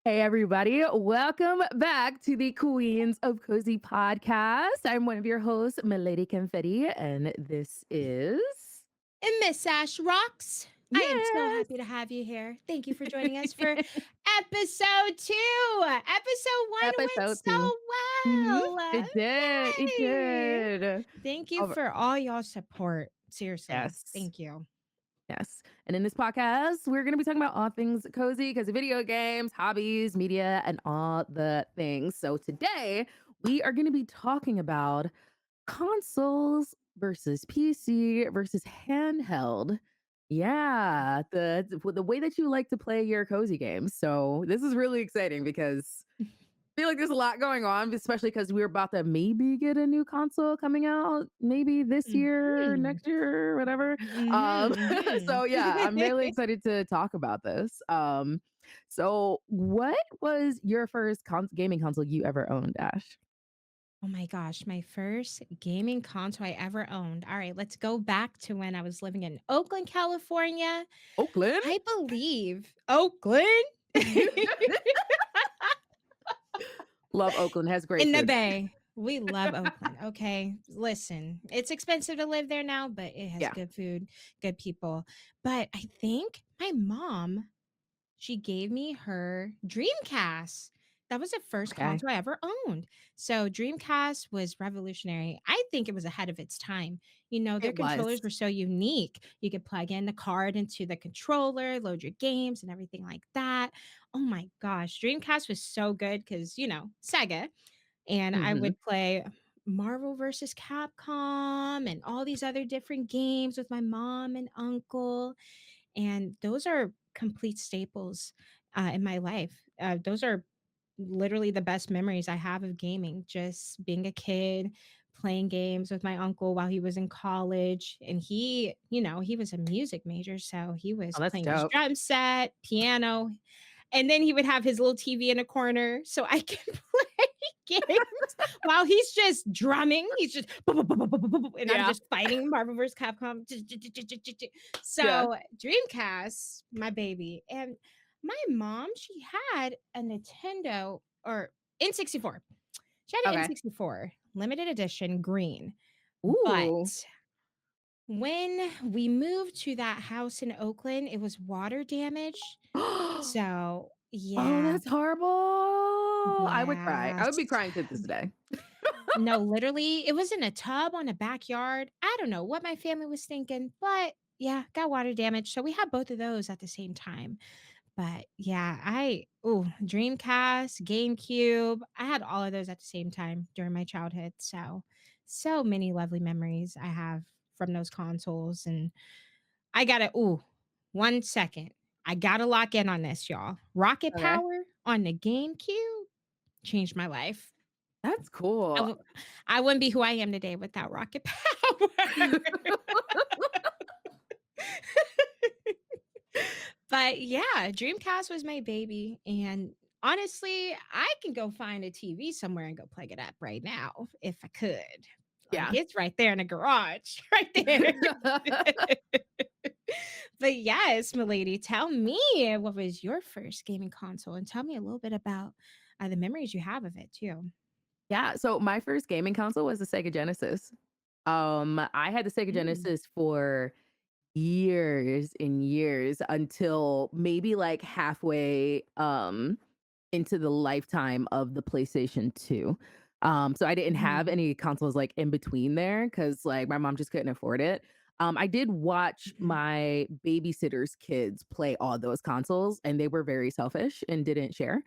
Hey, everybody. Welcome back to the Queens of Cozy podcast. I'm one of your hosts, Milady Confetti, and this is. And Miss Ash Rocks, I am so Yes. happy to have you here. Thank you for joining us for episode 2. Episode 1 went Episode two. so Mhm. well. It did. It Yay! did. Thank you Over. for all y'all support. Seriously. Yes. Thank you. Yes. And in this podcast, we're going to be talking about all things cozy because of video games, hobbies, media, and all the things. So today, we are going to be talking about consoles versus PC versus handheld. Yeah, the way that you like to play your cozy games. So this is really exciting because I feel like there's a lot going on, especially because we're about to maybe get a new console coming out, maybe this year, Mhm. next year, whatever. Um, Mhm, so yeah, I'm really mhm. excited to talk about this. So what was your first gaming console you ever owned, Ash? Oh my gosh, my first gaming console I ever owned. All right, let's go back to when I was living in Oakland, California. Oakland. I believe Oakland? Love Oakland, has great In the food. Bay. We love Oakland, okay? Listen, it's expensive to live there now, but it has Yeah. good food, good people. But I think my mom, she gave me her Dreamcast. That was the first Okay. console I ever owned. So Dreamcast was revolutionary. I think it was ahead of its time. Their It was. controllers were so unique. You could plug in the card into the controller, load your games and everything like that. Oh my gosh, Dreamcast was so good because, Sega. And I Mhm. would play Marvel versus Capcom and all these other different games with my mom and uncle. And those are complete staples in my life. Those are literally the best memories I have of gaming, just being a kid, playing games with my uncle while he was in college. And he was a music major. So he was Oh, that's playing his dope. drum set, piano, and then he would have his little TV in a corner so I can play games while he's just drumming. He's just boop, boop, boop, boop, boop, boop, boop, and I'm Yeah. just fighting Marvel vs. Capcom. Yeah. So Dreamcast, my baby. And my mom, she had a Nintendo or N64. She had an Okay. N64, limited edition, green. Ooh. But when we moved to that house in Oakland, it was water damaged. So, Oh, yeah. that's horrible. I would cry. I would Yes. be crying to this day. No, literally, it was in a tub on a backyard. I don't know what my family was thinking, but yeah, got water damage. So we had both of those at the same time. But yeah, Dreamcast, GameCube, I had all of those at the same time during my childhood. So many lovely memories I have from those consoles. And I gotta, 1 second. I gotta lock in on this, y'all. Rocket Okay. Power on the GameCube changed my life. That's I cool. w- I wouldn't be who I am today without Rocket Power. But yeah, Dreamcast was my baby. And honestly, I can go find a TV somewhere and go plug it up right now if I could. Like Yeah. it's right there in the garage, right there. But yes, milady, tell me what was your first gaming console and tell me a little bit about the memories you have of it too. Yeah, so my first gaming console was the Sega Genesis. I had the Sega Mm. Genesis for years and years until maybe like halfway into the lifetime of the PlayStation 2. So I didn't have Mhm. any consoles like in between there cuz like my mom just couldn't afford it. I did watch Mhm. my babysitter's kids play all those consoles and they were very selfish and didn't share.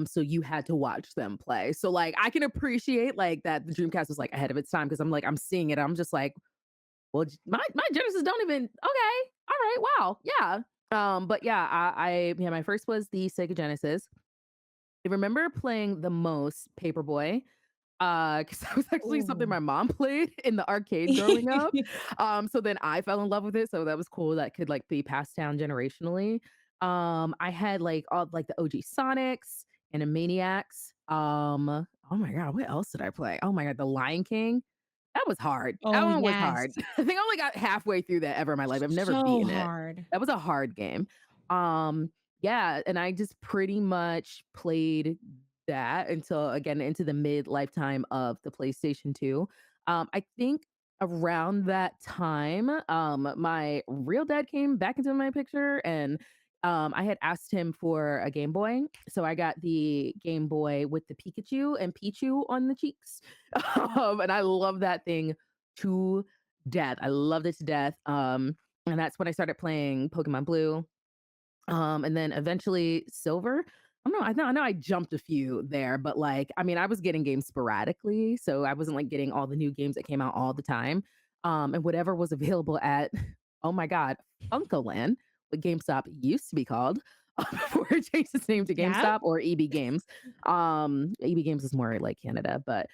So you had to watch them play. So like I can appreciate like that the Dreamcast was like ahead of its time because I'm like I'm seeing it. I'm just like, well, my Genesis don't even okay. All right, wow, yeah. But yeah, yeah, my first was the Sega Genesis. I remember playing the most Paperboy, because that was actually something Ooh. my mom played in the arcade growing up. So then I fell in love with it, so that was cool that could, like, be passed down generationally. I had, like, all, like, the OG Sonics, Animaniacs, oh my god, what else did I play? Oh my god, The Lion King. That was hard. That Oh, one was yes. hard. I think I only got halfway through that ever in my life. I've never So beaten it. hard. That was a hard game. Um, Yeah, and I just pretty much played that until again into the mid lifetime of the PlayStation 2. I think around that time, my real dad came back into my picture and I had asked him for a Game Boy. So I got the Game Boy with the Pikachu and Pichu on the cheeks. And I love that thing to death. I loved it to death. And that's when I started playing Pokemon Blue, and then eventually Silver. I know I jumped a few there, but like, I mean, I was getting games sporadically, so I wasn't like getting all the new games that came out all the time. And whatever was available at, oh my god, Funkoland, what GameStop used to be called, before it changed its name to Yeah. GameStop or EB Games. EB Games is more like Canada, but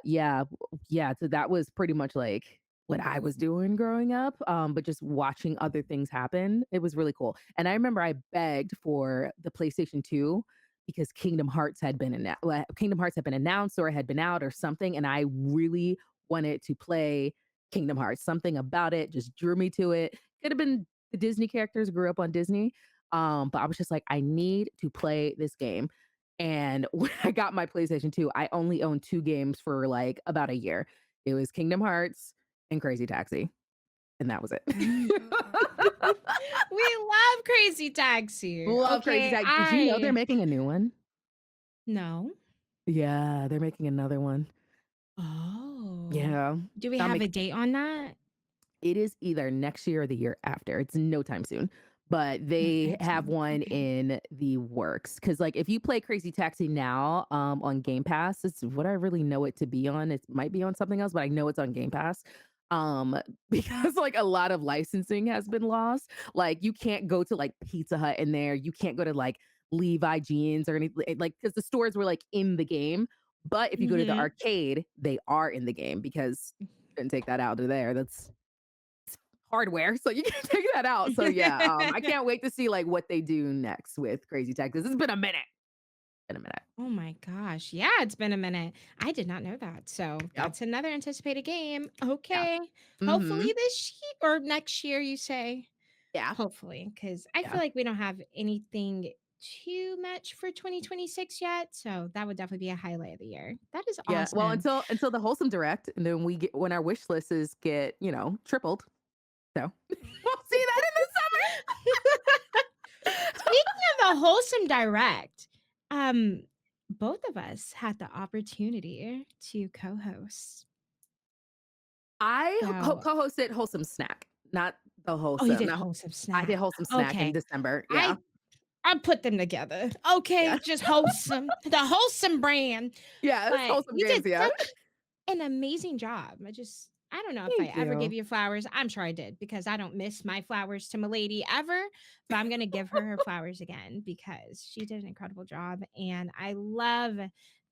yeah, yeah. So that was pretty much like what I was doing growing up, but just watching other things happen. It was really cool. And I remember I begged for the PlayStation 2 because Kingdom Hearts had been announced or had been out or something, and I really wanted to play Kingdom Hearts. Something about it just drew me to it. Could have been the Disney characters, grew up on Disney. But I was just like, I need to play this game. And when I got my PlayStation 2, I only owned 2 games for like about a year. It was Kingdom Hearts and Crazy Taxi, and that was it. Mm. We love Crazy Taxi. Love Crazy Okay, Taxi. Did you know they're I making a new one? no. Yeah, they're making another one. Oh. Yeah. Do we I'm have a ex date on that? It is either next year or the year after. It's no time soon. But No they time have soon. one Okay. in the works. Cause like if you play Crazy Taxi now, on Game Pass, it's what I really know it to be on. It might be on something else, but I know it's on Game Pass. Um, because like a lot of licensing has been lost. Like you can't go to like Pizza Hut in there. You can't go to like Levi Jeans or anything like because the stores were like in the game. But if you go to the Mhm. arcade, they are in the game because you couldn't take that out of there. That's hardware, so you can take that out. So yeah, I can't wait to see like what they do next with Crazy Taxes. It's been a minute. Been a minute. Oh my gosh. Yeah, it's been a minute. I did not know that. So Yep. that's another anticipated game. Yeah. Okay. Mm-hmm. Hopefully this year or next year, you say. Yeah. Hopefully, because I Yeah. feel like we don't have anything too much for 2026 yet. So that would definitely be a highlight of the year. That is Yeah. Well, awesome. until the wholesome direct, and then we get when our wish lists get tripled. So we'll see that in the summer. Speaking of the wholesome direct, um, both of us had the opportunity to co-host. I So, co-hosted Wholesome Snack, not the oh, you wholesome. did Not, wholesome I did snack. Wholesome Snack in Okay. December. Yeah. I I put them together. Yeah. Okay, just wholesome. The wholesome brand. Yeah. It's But Wholesome you Games. did Yeah. such an amazing job. I don't know if I Thank ever gave you. you flowers. I'm sure I did because I don't miss my flowers to my lady ever, but I'm going to give her her flowers again because she did an incredible job. And I love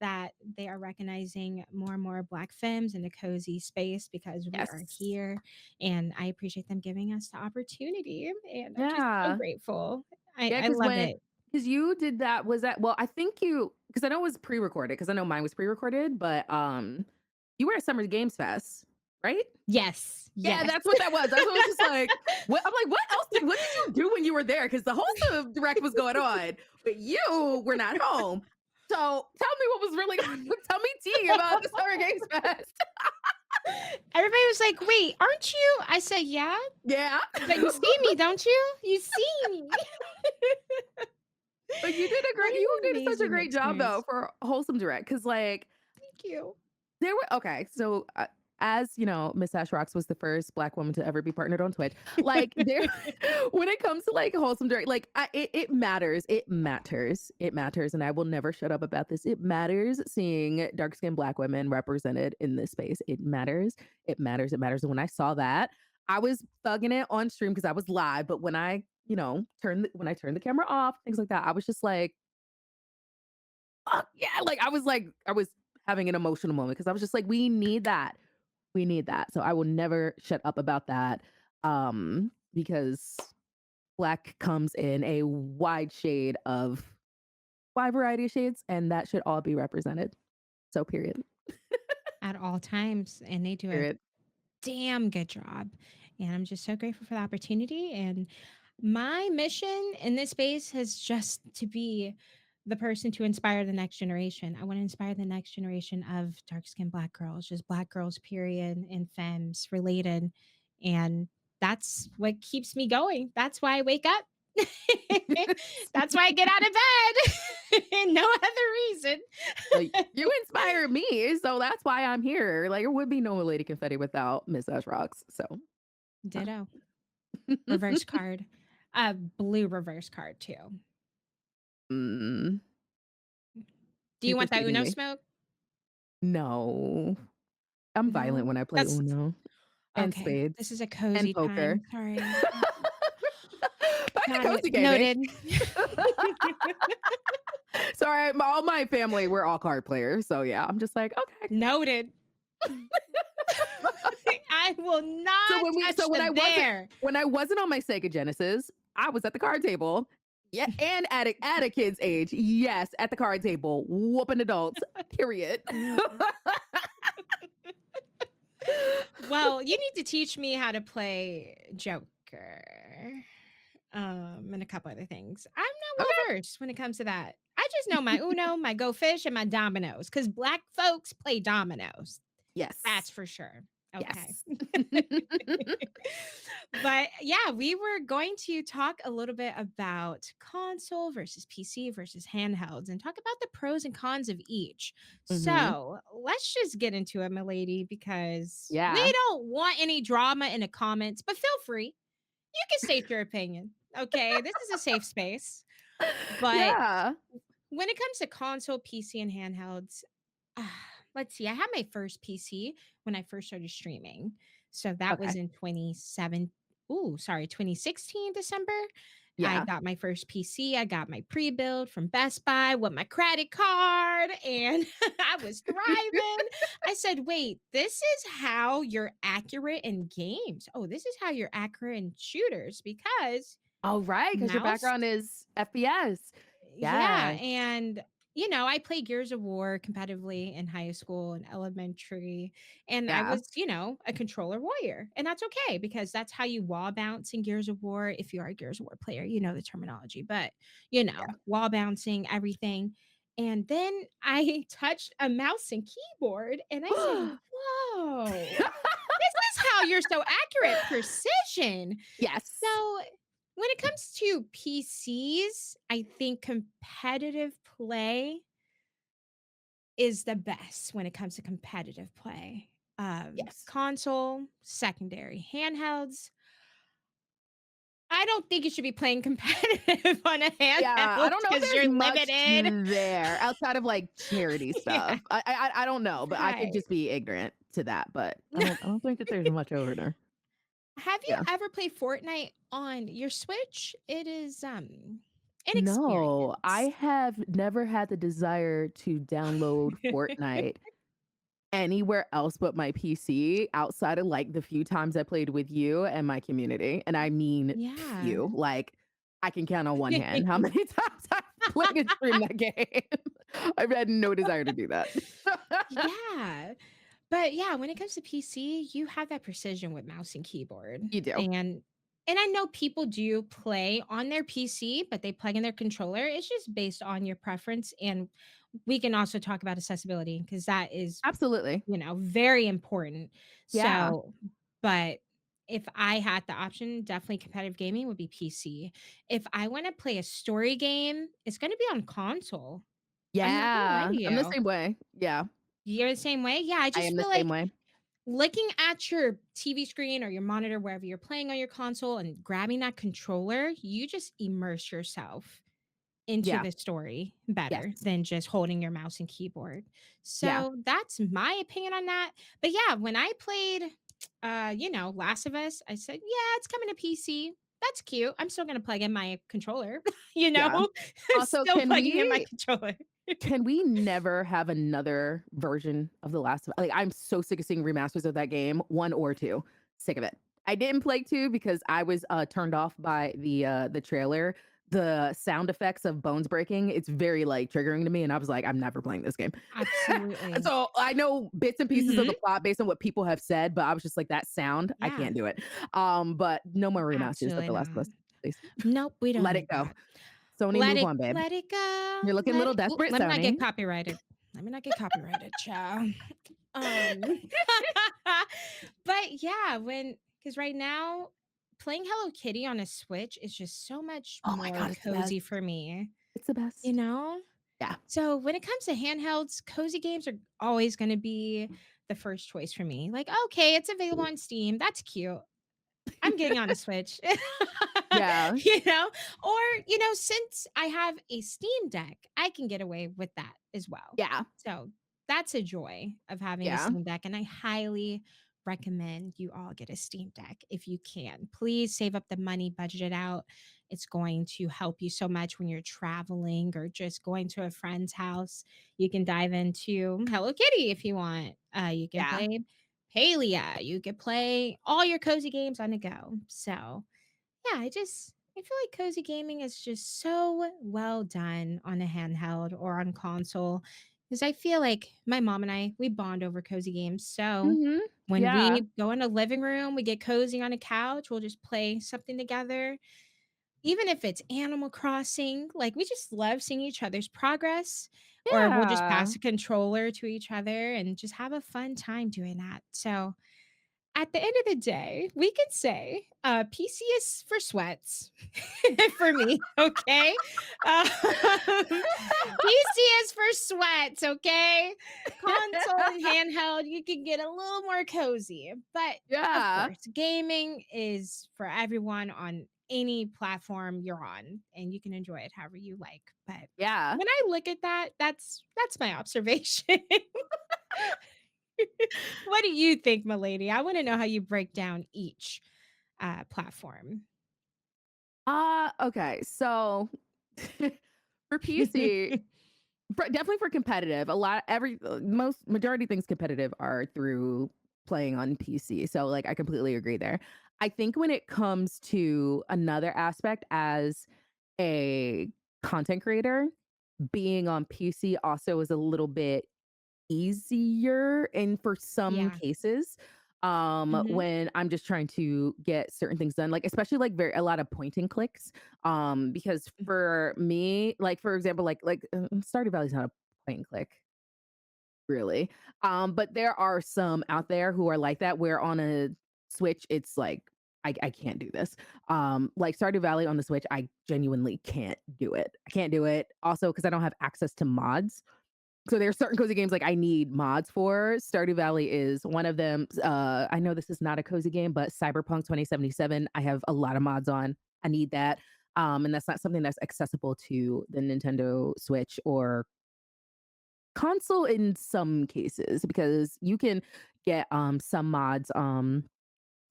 that they are recognizing more and more Black femmes in the cozy space because we are Yes. here. And I appreciate them giving us the opportunity. And I'm just so Yeah. grateful. Yeah, I because love when it. because you did that was that well, I think you because I know it was pre-recorded because I know mine was pre-recorded, but you were at Summer Games Fest, right? Yes. Yeah, Yes. that's what that was. That's what I was just like, what I'm like, what did you do when you were there? Because the whole direct was going on, but you were not home. So tell me what was really going on. Tell me tea about the Summer Games Fest. Everybody was like, "Wait, aren't you?" I said, "Yeah, Yeah. but you see me, don't you? You see me." But you did What you an did such a amazing great job though experience. for Wholesome Direct because like Thank you. there were okay, so, as you know, Miss Ash Rocks was the first Black woman to ever be partnered on Twitch. Like, there when it comes to, like, wholesome direct, like, it matters, it matters, and I will never shut up about this. It matters seeing dark-skinned Black women represented in this space. It matters, it matters, it matters, and when I saw that, I was thugging it on stream because I was live, but when I turned the camera off, things like that, I was just like, "Fuck, yeah," like, I was having an emotional moment because I was just like, "We need that." We need that. So I will never shut up about that, because black comes in a wide variety of shades, and that should all be represented. So period. At all times, and they do a Period. damn good job. And I'm just so grateful for the opportunity. And My mission in this space has just to be the person to inspire the next generation. I want to inspire the next generation of dark skinned Black girls, just Black girls, period, and femmes related. And that's what keeps me going. That's why I wake up. That's why I get out of bed. No other reason. So you inspire me, so that's why I'm here. Like, there would be no Lady Confetti without Miss Ash Rocks. So, uh. Ditto. Reverse card. A blue reverse card too. Mm, Do you you want that persuading Uno me. smoke? No, I'm violent No. when I play That's Uno and okay. This spades is a and cozy poker. time. Sorry. Back to Got it. cozy gaming. Noted. Sorry, all my family, we're all card players. So yeah, I'm just like, okay. Noted. I will So not touch when the I wasn't bear. on my Sega Genesis, I was at the card table. Yeah, and at a kid's age, yes, at the card table, whooping adults. Period. Well, you need to teach me how to play Joker. And a couple other things. I'm not Okay. well versed when it comes to that. I just know my Uno, my Go Fish, and my dominoes because Black folks play dominoes. That's Yes. for sure. Okay. Yes. But yeah, we were going to talk a little bit about console versus PC versus handhelds and talk about the pros and cons of each. Mhm. So let's just get into it, my lady, because Yeah. we don't want any drama in the comments, but feel free. You can state your opinion. Okay. This is a safe space. But Yeah. when it comes to console, PC, and handhelds, let's see. I had my first PC when I first started streaming. So that was Okay. in 27 ooh, sorry, 2016 December. I Yeah. got my first PC. I got my pre-build from Best Buy with my credit card and I was thriving. I said, "Wait, this is how you're accurate in games. Oh, this is how you're accurate in shooters because All right, because your mouse." background is FPS. Yeah, Yes. and I played Gears of War competitively in high school and elementary, and I Yeah. was, a controller warrior. And that's okay because that's how you wall bounce in Gears of War. If you are a Gears of War player, you know the terminology, but Yeah. wall bouncing, everything. And then I touched a mouse and keyboard and I said, "Whoa, this is how you're so accurate, precision." Yes. So, when it comes to PCs, I think competitive play is the best when it comes to competitive play. Yes. Console, secondary. Handhelds, I don't think you should be playing competitive on a Yeah, I handheld don't know if because there's you're much limited. there outside of, like, charity Yeah, stuff. I don't know, but I could right. just be ignorant to that, but I don't think that there's much over there. Have you Yeah. ever played Fortnite on your Switch? It is an No, I experience. have never had the desire to download Fortnite anywhere else but my PC outside of, like, the few times I played with you and my community, and I mean Yeah. few, like, I can count on one hand how many times I've played and streamed that game. I've had no desire to do that. Yeah. But yeah, when it comes to PC, you have that precision with mouse and keyboard. You do. And I know people do play on their PC, but they plug in their controller. It's just based on your preference. And we can also talk about accessibility because that is, Absolutely. very important. Yeah. So, but if I had the option, definitely competitive gaming would be PC. If I want to play a story game, it's going to be on console. I'm not going to lie Yeah. to I'm the you. same way. Yeah. You're the same way? Yeah, I I just am the feel same like way. looking at your TV screen or your monitor, wherever you're playing on your console and grabbing that controller, you just immerse yourself into Yeah. the story better Yes. than just holding your mouse and keyboard. Yeah. So that's my opinion on that. But yeah, when I played Last of Us, I said, yeah, it's coming to PC. That's cute. I'm still gonna plug in my controller, Yeah. Also, still plugging in my controller. can we never have another version of The Last of Like, I'm so sick of seeing remasters of that game, 1 or 2. Sick of it. I didn't play 2 because I was, turned off by the trailer. The sound effects of bones breaking, it's very, like, triggering to me, and I was like, "I'm never playing this game." Absolutely. So, I know bits and pieces of Mhm. the plot based on what people have said, but I was just like, "That sound, I Yeah. can't do it." But no more remasters of Absolutely The Last of not. Us. please. Nope, we don't Let need it go. that. Sony, move on, babe. Let it go, You're looking a let little it oop, desperate, let me not Sony. get copyrighted. Let me not get copyrighted, child. Um, but yeah, because right now, playing Hello Kitty on a Switch is just so much Oh my more god, it's the best. cozy for me, It's the you best. know? Yeah. So when it comes to handhelds, cozy games are always gonna be the first choice for me. Like, okay, it's available on Steam. That's cute. I'm getting on a Switch. Yeah. You know? Or, since I have a Steam Deck, I can get away with that as well. Yeah. So, that's a joy of having a Yeah. Steam Deck, and I highly recommend you all get a Steam Deck if you can. Please save up the money, budget it out. It's going to help you so much when you're traveling or just going to a friend's house. You can dive into Hello Kitty if you want. You can Yeah. play Palia. You could play all your cozy games on the go. So, yeah, I feel like cozy gaming is just so well done on a handheld or on console because I feel like my mom and we bond over cozy games. So, Mhm. when Yeah. we go in a living room, we get cozy on a couch, we'll just play something together. Even if it's Animal Crossing, like we just love seeing each other's progress, or we'll just Yeah. pass a controller to each other and just have a fun time doing that. So, at the end of the day, we could say, PC is for sweats for me, okay? PC is for sweats, okay? Console and handheld, you can get a little more cozy. But of Yeah. course, gaming is for everyone on any platform you're on, and you can enjoy it however you like. But Yeah. when I look at that, that's my observation. What do you think, my lady? I wanna know how you break down each, platform. Okay. So for PC, definitely for competitive, a lot every most majority things competitive are through playing on PC. So like I completely agree there. I think when it comes to another aspect as a content creator, being on PC also is a little bit easier and for some Yeah. cases Mhm. when I'm just trying to get certain things done, like especially like very a lot of point and clicks, because Mm. for me, like for example, Stardew Valley's not a point and click really, but there are some out there who are like that where on a Switch it's like I can't do this. Like Stardew Valley on the Switch, I genuinely can't do it. I can't do it also because I don't have access to mods. So there are certain cozy games like I need mods for. Stardew Valley is one of them. I know this is not a cozy game, but Cyberpunk 2077, I have a lot of mods on. I need that. And that's not something that's accessible to the Nintendo Switch or console in some cases because you can get some mods.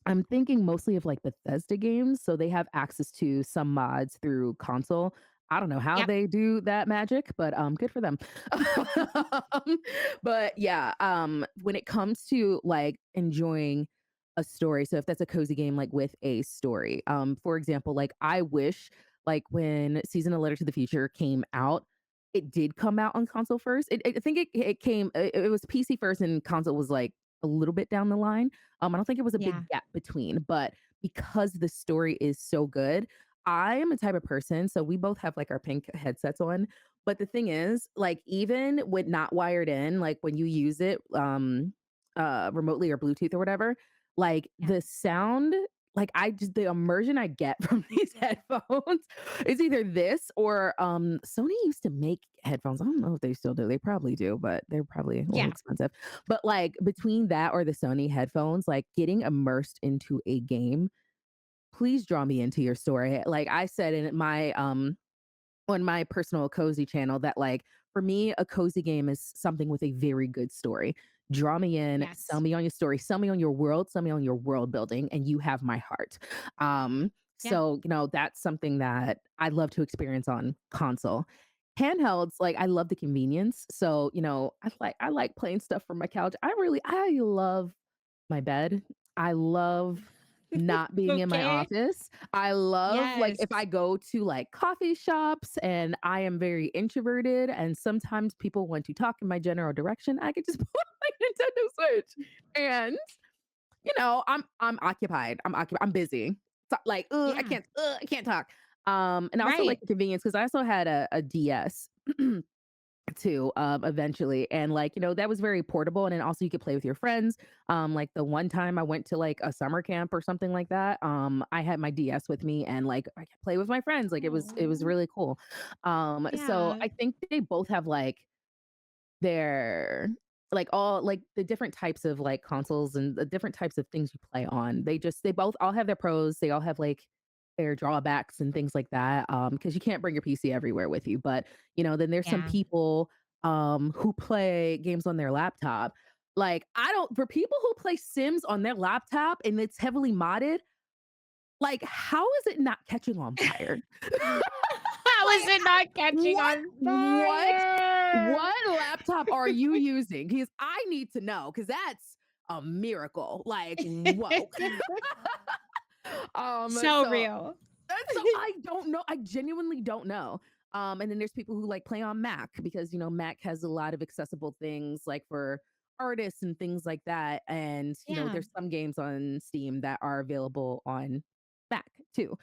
I'm thinking mostly of like Bethesda games, so they have access to some mods through console. I don't know how Yep. they do that magic, but good for them. But yeah, when it comes to like enjoying a story, so if that's a cozy game like with a story, for example, like I wish like when Season of Letter to the Future came out, it did come out on console first. I think it came it was PC first and console was like a little bit down the line. I don't think it was a big Yeah. gap between, but because the story is so good, I am a type of person. So we both have like our pink headsets on. But the thing is, like, even with not wired in, like when you use it remotely or Bluetooth or whatever, like Yeah. the sound, like I just the immersion I get from these headphones is either this or Sony used to make headphones. I don't know if they still do. They probably do, but they're probably a little Yeah. expensive. But like between that or the Sony headphones, like getting immersed into a game, please draw me into your story. Like I said in my on my personal cozy channel that like for me a cozy game is something with a very good story. Draw me in, sell Yes. me on your story, sell me on your world, sell me on your world building, and you have my heart. Yeah. So that's something that I love to experience on console. Handhelds, like I love the convenience. So, I like playing stuff from my couch. I love my bed. I love not being in my Okay. office. I love like Yes. if I go to like coffee shops and I am very introverted and sometimes people want to talk in my general direction, I could just pull out my Nintendo Switch and I'm occupied. I'm busy. like, Yeah. I can't talk. And I also like Right. the convenience because I also had a DS too, eventually. And like, that was very portable. And then also you could play with your friends. Like the one time I went to like a summer camp or something like that, I had my DS with me and like I could play with my friends. Like it was Oh, really cool. So yeah. I think they both have like their like all like the different types of like consoles and the different types of things you play on. They both all have their pros. They all have like their drawbacks and things like that. Because you can't bring your PC everywhere with you. But then there's some Yeah. people who play games on their laptop. Like I don't for people who play Sims on their laptop and it's heavily modded, like how is it not catching on fire? How is Like it not catching what? on What? fire? What laptop are you using? Because I need to know, because that's a miracle. Like, whoa. So So real. I don't know. I genuinely don't know. And then there's people who like play on Mac because Mac has a lot of accessible things like for artists and things like that. And Yeah, there's some games on Steam that are available on Mac too.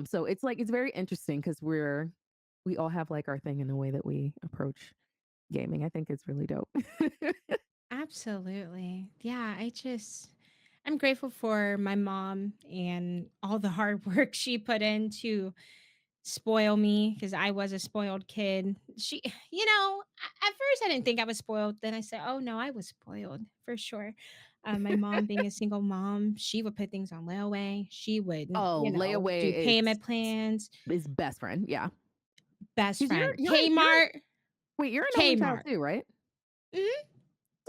So it's like it's very interesting because we all have like our thing in the way that we approach gaming. I think it's really dope. absolutely. Yeah, I'm grateful for my mom and all the hard work she put in to spoil me because I was a spoiled kid. At first I didn't think I was spoiled. Then I said, oh no, I was spoiled for sure. My mom being a single mom, she would put things on layaway. She would, Oh, do layaway payment plans. is best friend. Yeah, Best because friend, you're Kmart, wait, you're an only child Kmart. too, right? Mhm,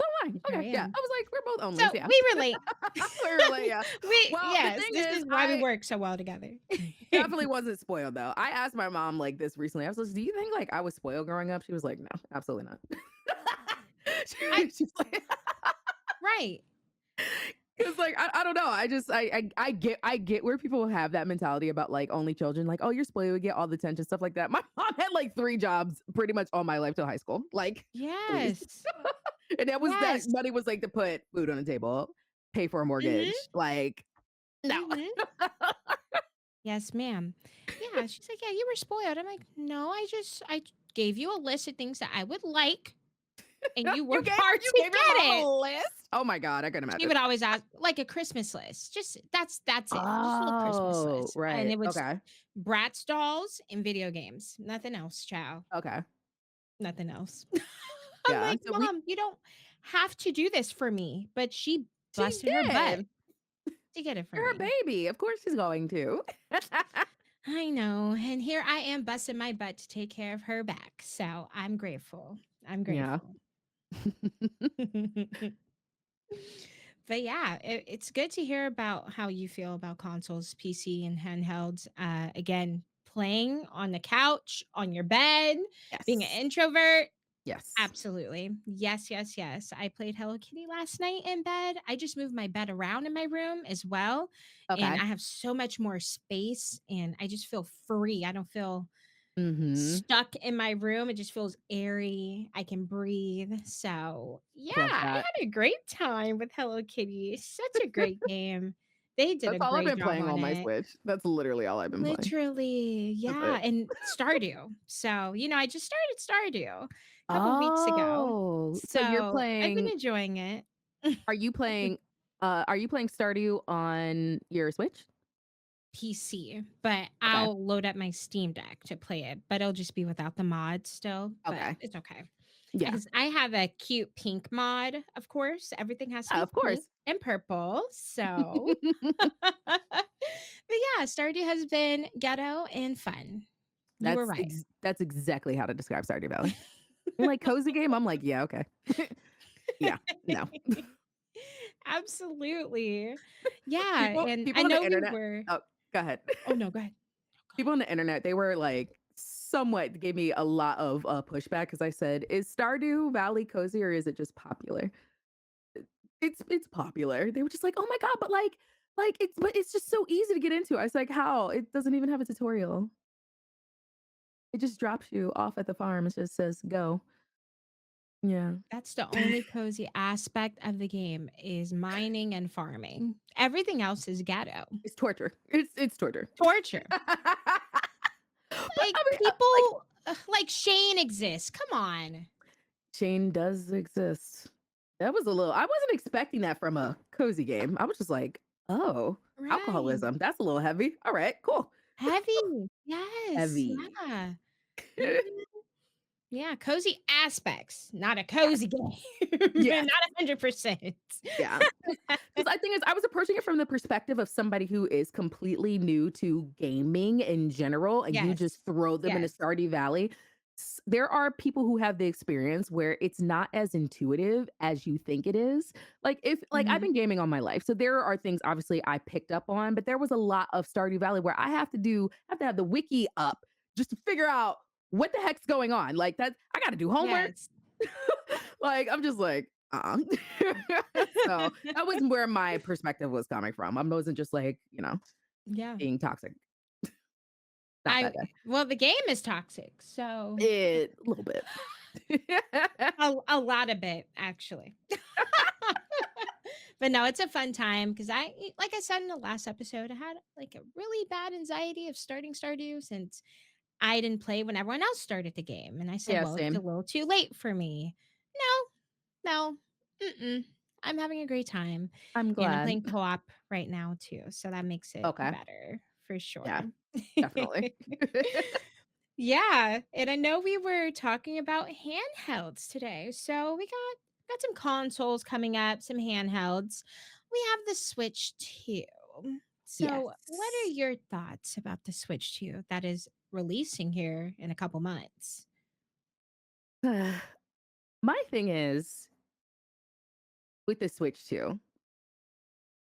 So am I. sure Okay, yeah. am. I was like, we're both onlys. So Yeah, we relate. we were like, yeah. Well, the Yes, thing this is, is why we I work so well together. definitely wasn't spoiled though. I asked my mom like this recently. I was like, "Do you think like I was spoiled growing up?" She was like, "No, absolutely not." I She's like, right. because like I don't know. I just I get where people have that mentality about like only children. Like, oh, you're spoiled, you get all the attention, stuff like that. My mom had like 3 jobs pretty much all my life till high school. Like, please. Yes. And that Yes. money was like to put food on the table, pay for a Mhm, mortgage. Like, no. mhm. Yes, ma'am. Yeah, she's like, "Yeah, you were spoiled." I'm like, "No, I gave you a list of things that I would like, and you You worked gave her hard you to gave your mom get a it." list? Oh my god, I couldn't She imagine. would always ask like a Christmas list. Just that's it. Just a little Christmas Oh, list. And right. it was Okay. Bratz dolls and video games. Nothing else, child. Okay. Nothing else. I'm Yeah. like, So we "Mom, you don't have to do this for me." But she she busted her butt did. to get it for You're her me. baby. Of course she's going to. I know. And here I am busting my butt to take care of her back. So I'm grateful. I'm Yeah. grateful. But yeah, it's good to hear about how you feel about consoles, PC, and handhelds. Again, playing on the couch, on your bed, being an Yes. introvert. Yes. Absolutely. Yes, yes, yes. I played Hello Kitty last night in bed. I just moved my bed around in my room as well. And Okay. I have so much more space and I just feel free. I don't feel Mhm. stuck in my room. It just feels airy. I can breathe. So, yeah, Love I that. had a great time with Hello Kitty. Such a great game. They did a That's all I've great been job playing on on my it. Switch. That's literally all I've been playing. Literally. That's Yeah. it. And Stardew. So, I just started Stardew a couple weeks ago. Oh, so So, I've been enjoying it. are you playing are you playing Stardew on your Switch? PC, but Okay. I'll load up my Steam Deck to play it, but it'll just be without the mod still, but Okay. it's okay. Yeah. Because I have a cute pink mod, of course. Everything has to Yeah, be of pink course. and purple. So, but yeah, Stardew has been ghetto and fun. You were right. That's exactly how to describe Stardew Valley. You're like, "Cozy game?" I'm like, "Yeah, okay." Yeah, no. Absolutely. Yeah. People And I people on the know we internet were, oh, go ahead. oh no, go ahead. Go People on the internet, they were like somewhat gave me a lot of pushback because I said, "Is Stardew Valley cozy or is it just popular?" It's popular. They were just like, "Oh my god, but it's just so easy to get into." I was like, "How? It doesn't even have a tutorial. It just drops you off at the farm. It just says go." Yeah. That's the only cozy aspect of the game is mining and farming. Everything else is ghetto. It's torture. It's torture. Torture. But Like, I mean, like people like Shane exists. Come on. Shane does exist. That was a little I wasn't expecting that from a cozy game. I was just like, "Oh, Right. alcoholism. That's a little heavy. All right, cool." Heavy. Yes. Heavy. Yeah. Mhm. Yeah, cozy aspects, not a cozy game. Yes. Not 100%. Yeah. Because I think is I was approaching it from the perspective of somebody who is completely new to gaming in general, and you Yes. just throw them in a Yes. Stardew Valley. There are people who have the experience where it's not as intuitive as you think it is. Like if like I've Mhm. been gaming all my life, so there are things obviously I picked up on, but there was a lot of Stardew Valley where I have to have the wiki up just to figure out what the heck's going on. Like that, I got to do homework. Yes. Like, I'm just like, so that was where my perspective was coming from. I wasn't just like, Yeah. being toxic. Not that I bad. well, the game is toxic, so A little bit. a lot of it, actually. But no, it's a fun time because like I said in the last episode, I had, like, a really bad anxiety of starting Stardew since I didn't play when everyone else started the game, and I said, Yeah, "Well, it's a same. little too late for me." No, mm-mm. I'm having a great time, I'm and I'm glad. playing co-op right now too, so that makes it Okay. better for sure. Yeah, definitely. Yeah, and I know we were talking about handhelds today, so we got some consoles coming up, some handhelds. We have the Switch 2. So, what are Yes. your thoughts about the Switch 2 that is releasing here in a couple months? My thing is with the Switch too.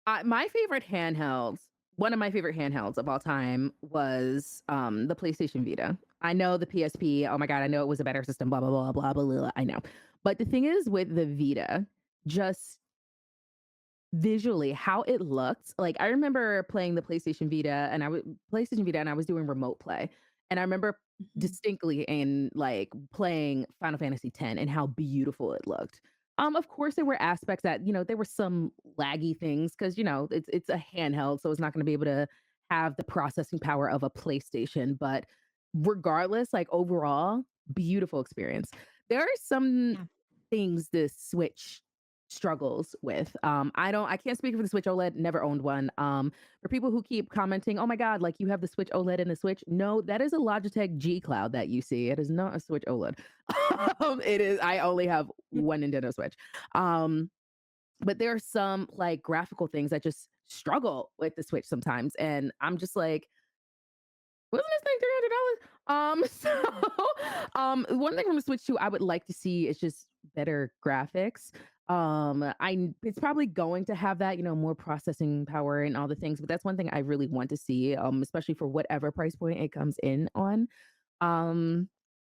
My favorite handhelds, one of my favorite handhelds of all time was the PlayStation Vita. I know the PSP. Oh my god, I know it was a better system. Blah blah blah blah blah blah. I know, but the thing is with the Vita, just visually how it looked. Like I remember playing the PlayStation Vita and I was doing remote play. And I remember Mhm. distinctly in like playing Final Fantasy X and how beautiful it looked. Of course there were aspects that, there were some laggy things because it's a handheld, so it's not going to be able to have the processing power of a PlayStation. But regardless, like overall, beautiful experience. There are some Yeah. things the Switch struggles with. I can't speak for the Switch OLED, never owned one. For people who keep commenting, "Oh my god, like you have the Switch OLED in the Switch." No, that is a Logitech G Cloud that you see. It is not a Switch OLED. It is I only have one Nintendo Switch. Um, but there are some like graphical things that just struggle with the Switch sometimes. And I'm just like, wasn't this thing $300? One thing from the Switch 2 I would like to see is just better graphics. It's probably going to have that, more processing power and all the things, but that's one thing I really want to see, especially for whatever price point it comes in on. Um,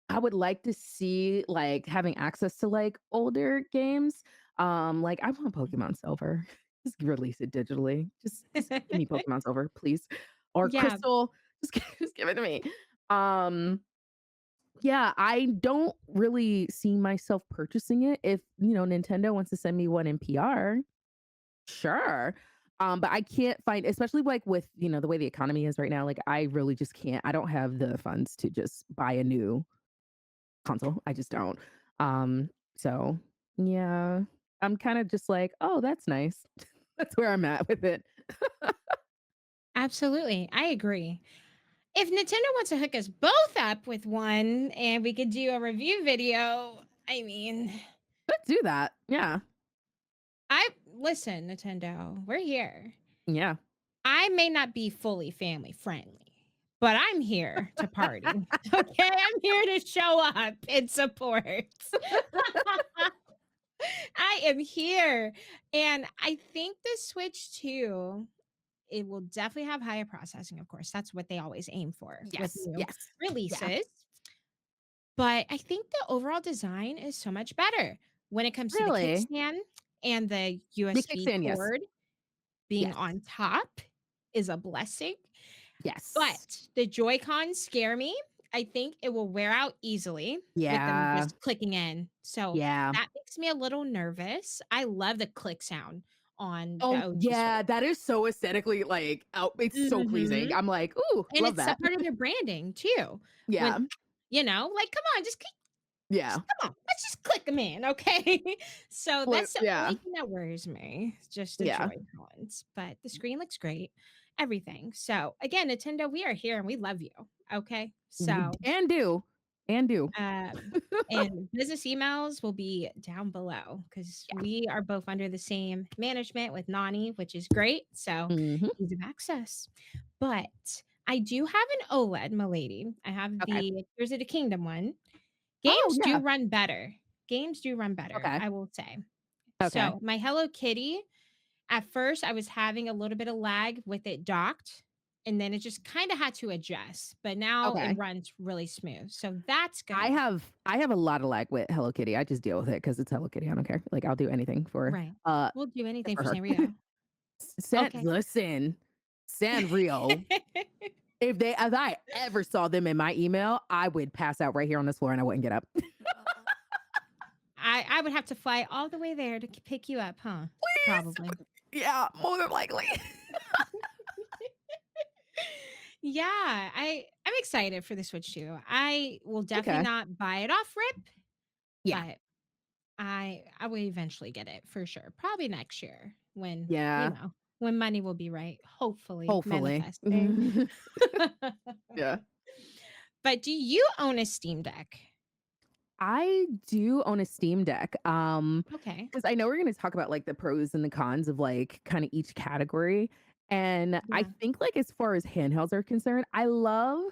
I would like to see like having access to like older games. Like I want Pokemon Silver. Just release it digitally. Just give me Pokemon Silver, please. Or Yeah, Crystal. Just give it to me. Um, yeah, I don't really see myself purchasing it. If, Nintendo wants to send me one in PR, sure. But I can't find, especially like with, the way the economy is right now, like I really just can't. I don't have the funds to just buy a new console. I just don't. So yeah. I'm kind of just like, oh, that's nice. That's where I'm at with it. absolutely. I agree. If Nintendo wants to hook us both up with one and we could do a review video, I mean, Let's do that. Yeah. I listen, Nintendo, we're here. Yeah. I may not be fully family friendly, but I'm here to party. Okay, I'm here to show up and support. I am here. And I think the Switch 2, it will definitely have higher processing, of course. That's what they always aim for with Yes. new Yes. Yeah. releases. But I think the overall design is so much better when it comes to the Really? kickstand and the The USB kickstand, yes. cord being Yes. on top is a blessing. Yes. But the Joy-Cons scare me. I think it will wear out easily with them Yeah. just clicking in. So Yeah. that makes me a little nervous. I love the click sound on the Oh, OG yeah, Switch. that is so aesthetically, like, out it's so pleasing. Mhm. I'm like, "Ooh, And love it's a that." part of their branding too. Yeah. When like, come on, Yeah. just come on, let's just click them in, okay? So Like that's the yeah. only thing that worries me, it's just the Yeah. Joy-Cons, but the screen looks great, everything. So again, Nintendo, we are here and we love you, okay? Would So and do. And do. and business emails will be down below because Yeah. we are both under the same management with Nani, which is great. So Mhm. ease of access. But I do have an OLED, my lady. I have Okay. the Tears of the Kingdom one. Oh, Games yeah. do run better. Games do run better, Okay. I will say. Okay. So my Hello Kitty, at first I was having a little bit of lag with it docked, and then it just kind of had to adjust, but now it Okay. runs really smooth. So that's I good. have I have a lot of lag with Hello Kitty. I just deal with it because it's Hello Kitty. I don't care. Like, I'll do anything Right. We'll do anything for for her. Sanrio. Okay. Listen, Sanrio, if I ever saw them in my email, I would pass out right here on this floor and I wouldn't get up. I would have to fly all the way there to pick you up, huh? Please. Probably. Yeah, more than likely. Yeah, I'm excited for the Switch 2. I will definitely Okay. not buy it off rip, Yeah. but I will eventually get it for sure. Probably next year when, Yeah. when money will be right, hopefully Hopefully. manifesting. Yeah. But do you own a Steam Deck? I do own a Steam Deck. Okay. Because I know we're gonna talk about like the pros and the cons of like kind of each category. And I Yeah. think like as far as handhelds are concerned, I love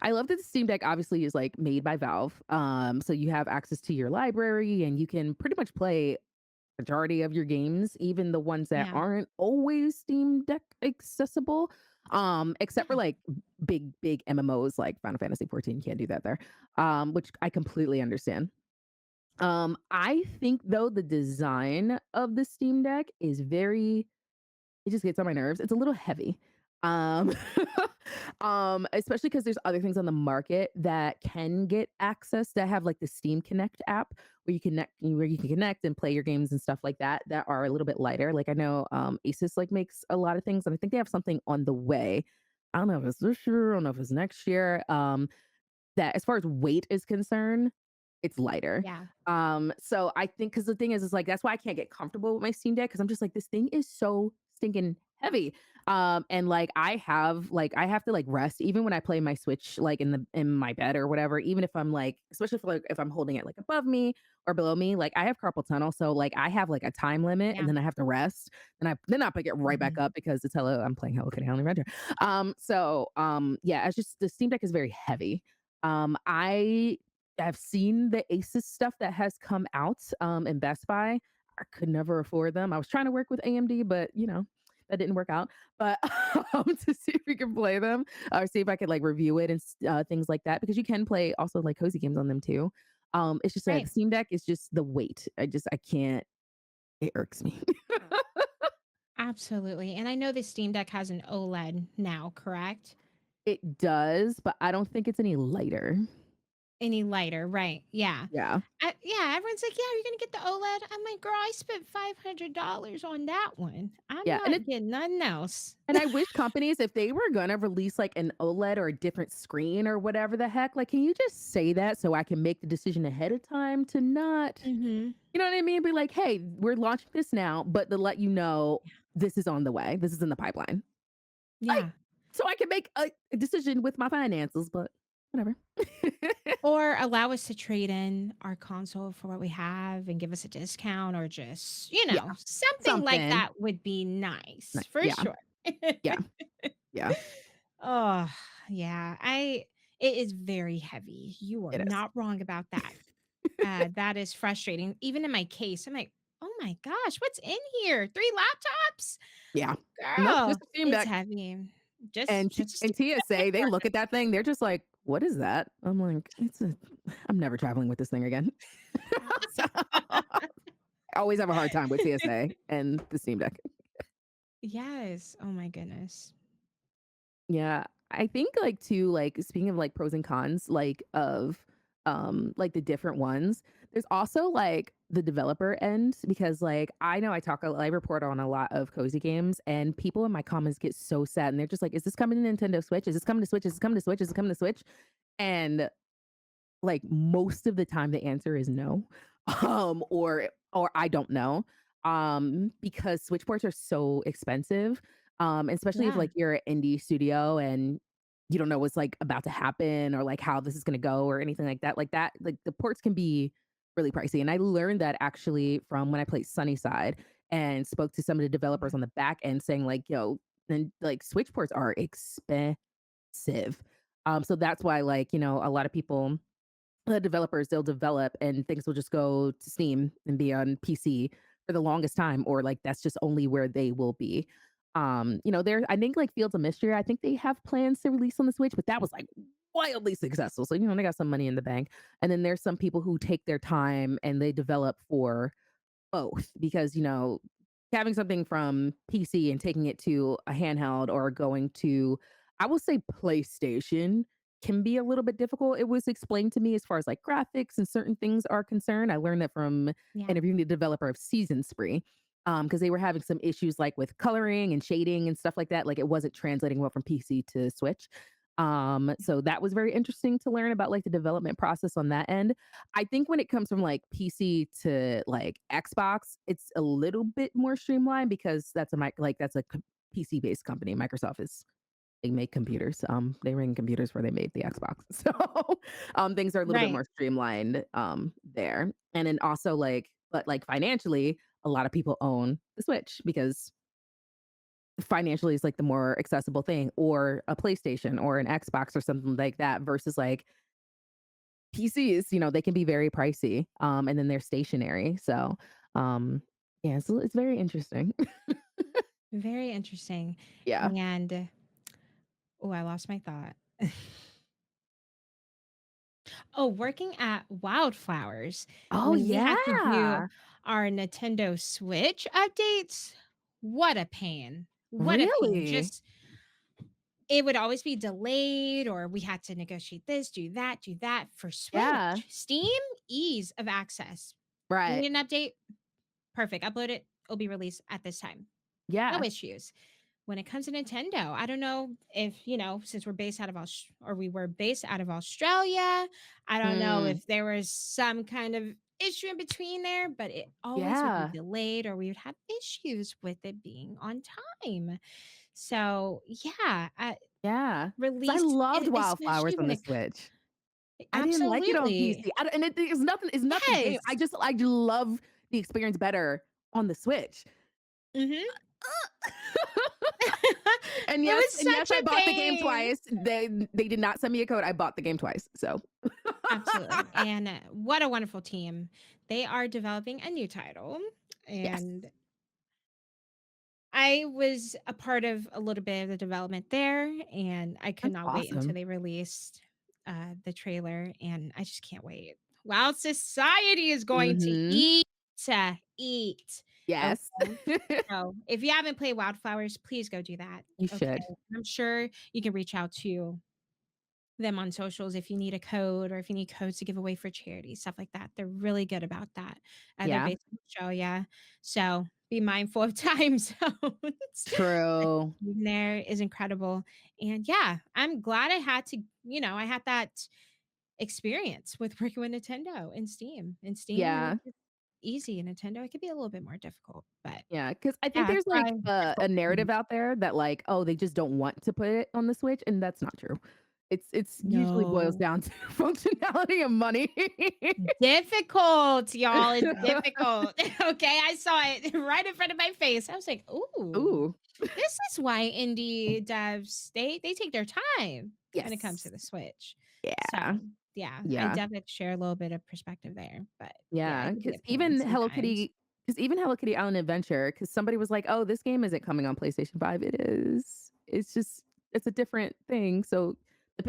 that the Steam Deck obviously is like made by Valve. So you have access to your library and you can pretty much play majority of your games, even the ones that Yeah. aren't always Steam Deck accessible. Except for Yeah. like big MMOs like Final Fantasy 14, you can't do that there. Which I completely understand. I think though the design of the Steam Deck is very it just gets on my nerves. It's a little heavy. Um, especially because there's other things on the market that can get access that have like the Steam Connect app where you can connect and play your games and stuff like that that are a little bit lighter. Like I know Asus like makes a lot of things, and I think they have something on the way. I don't know if it's this year, I don't know if it's next year. That as far as weight is concerned, it's lighter. Yeah. So I think because the thing is like that's why I can't get comfortable with my Steam Deck because I'm just like this thing is so stinking heavy. And like I have to like rest even when I play my Switch like in my bed or whatever. Even if I'm like, especially if I'm holding it like above me or below me, like I have carpal tunnel, so like I have like a time limit and Yeah. then I have to rest. And I get right back Mhm. up because it's hello. I'm playing Hello Kitty Only Adventure. Yeah, it's just the Steam Deck is very heavy. I have seen the Asus stuff that has come out in Best Buy. I could never afford them. I was trying to work with AMD, but that didn't work out. But to see if we can play them or see if I could like review it and things like that, because you can play also like cozy games on them too. It's just that the Right. Steam Deck is just the weight. I can't. It irks me. Absolutely. And I know the Steam Deck has an OLED now, correct? It does, but I don't think it's any lighter. Any lighter, right? Yeah. Yeah. Yeah, everyone's like, "Yeah, you're gonna get the OLED." I'm like, "Girl, I spent $500 on that one. I'm Yeah, and not getting nothing else." and I wish companies, if they were gonna release like an OLED or a different screen or whatever the heck, like, can you just say that so I can make the decision ahead of time to not, Mhm. you know what I mean? Be like, hey, we're launching this now, but to let you know this is on the way, this is in the pipeline. Like, Yeah. so I can make a decision with my finances, but whatever. Or allow us to trade in our console for what we have and give us a discount or just, Yeah, something like something. that would be nice, for Yeah, sure. yeah, yeah. Oh, yeah. It is very heavy. You are It is. not wrong about that. That is frustrating. Even in my case, I'm like, "Oh my gosh, what's in here? 3 laptops? Yeah. Nope, just Girl, a Steam it's Deck. heavy. And Just a and Steam TSA, they look at that thing, they're just like, "What is that?" I'm like, I'm never traveling with this thing again." So, I always have a hard time with TSA and the Steam Deck. Yes. Oh my goodness. Yeah, I think like too, like speaking of like pros and cons, like of like the different ones, there's also like the developer end because like I know I report on a lot of cozy games and people in my comments get so sad and they're just like, is this coming to Nintendo Switch? Is this coming to Switch? Is this coming to Switch? Is it coming to Switch? And like most of the time the answer is no. Or I don't know. Because Switch ports are so expensive. Especially if Yeah, like you're an indie studio and you don't know what's like about to happen or like how this is gonna go or anything like that. Like that, like the ports can be really pricey. And I learned that actually from when I played Sunnyside and spoke to some of the yeah, developers on the back end saying like, yo, then like Switch ports are expensive. So that's why like, a lot of people the developers, they'll develop and things will just go to Steam and be on PC for the longest time, or like that's just only where they will be. There I think like Fields of Mystery, I think they have plans to release on the Switch, but that was like wildly successful. So, they got some money in the bank. And then there's some people who take their time and they develop for both because, having something from PC and taking it to a handheld or going to, I will say, PlayStation can be a little bit difficult. It was explained to me as far as like graphics and certain things are concerned. I learned that from yeah. interviewing the developer of Season Spree. Because they were having some issues like with coloring and shading and stuff like that. Like it wasn't translating well from PC to Switch. So that was very interesting to learn about like the development process on that end. I think when it comes from like PC to like Xbox, it's a little bit more streamlined because that's a PC based company. Microsoft is they make computers. They ring computers where they made the Xbox. So things are a little bit Right. more streamlined there. And then also but like financially, a lot of people own the Switch because financially is like the more accessible thing or a PlayStation or an Xbox or something like that versus like PCs, they can be very pricey, and then they're stationary. So, yeah, so it's very interesting. Very interesting. Yeah. And oh, I lost my thought. Oh, working at Wildflowers Oh, when we had to do yeah. our Nintendo Switch updates, what a pain. What a pain. Really? Just it would always be delayed or we had to negotiate this, do that. For Yeah. Switch, Steam, ease of access. You Right. need an update? Perfect. Upload it. It'll be released at this time. No Yeah. issues. When it comes to Nintendo, I don't know if, since we're based out of we were based out of Australia, I don't know Mm. if there was some kind of issue in between there, but it always would be Yeah. delayed or we would have issues with it being on time. So, yeah, Yeah. 'Cause I release, loved Wildflowers especially on when the it Switch. I didn't like it on absolutely. PC. And it's nothing game. Yes. I just love the experience better on the Switch. Mhm. And It yes, was and yes, such I a bought the game pain. twice. They did not send me a code. I bought the game twice. So Absolutely, and, what a wonderful team. They are developing a new title, yes, and I was a part of a little bit of the development there, and I could that's not wait until awesome. they released, the trailer, and I just can't wait. Wild Society is going to Mhm. eat, Yes. okay? So, if you haven't played Wildflowers, please go do that, You okay? should. I'm sure you can reach out to them on socials if you need a code or if you need codes to give away for charity, stuff like that. They're really good about that. They're Yeah. based in Australia, so be mindful of time zones. The True. team there is incredible, and yeah, I'm glad I had to, I had that experience with working with Nintendo and Steam. And Steam, Yeah. it's easy, and Nintendo, it could be a little bit more difficult, but Yeah, because I think yeah, that's there's, why like, a difficult for me. narrative out there that, like, "Oh, they just don't want to put it on the Switch," and that's not true. It's usually boils No. down to functionality and money. Difficult, y'all, it's difficult. Okay, I saw it right in front of my face. I was like, "Ooh, Ooh. this is why indie devs, they take their time when it comes to Yes. the Switch." So, Yeah. yeah, I Yeah. definitely share a little bit of perspective there, but yeah, Yeah, it can be because a pain sometimes. Even Hello Kitty Island Adventure, because somebody was like, "Oh, this game isn't coming on PlayStation 5." It is. It's a different thing. So,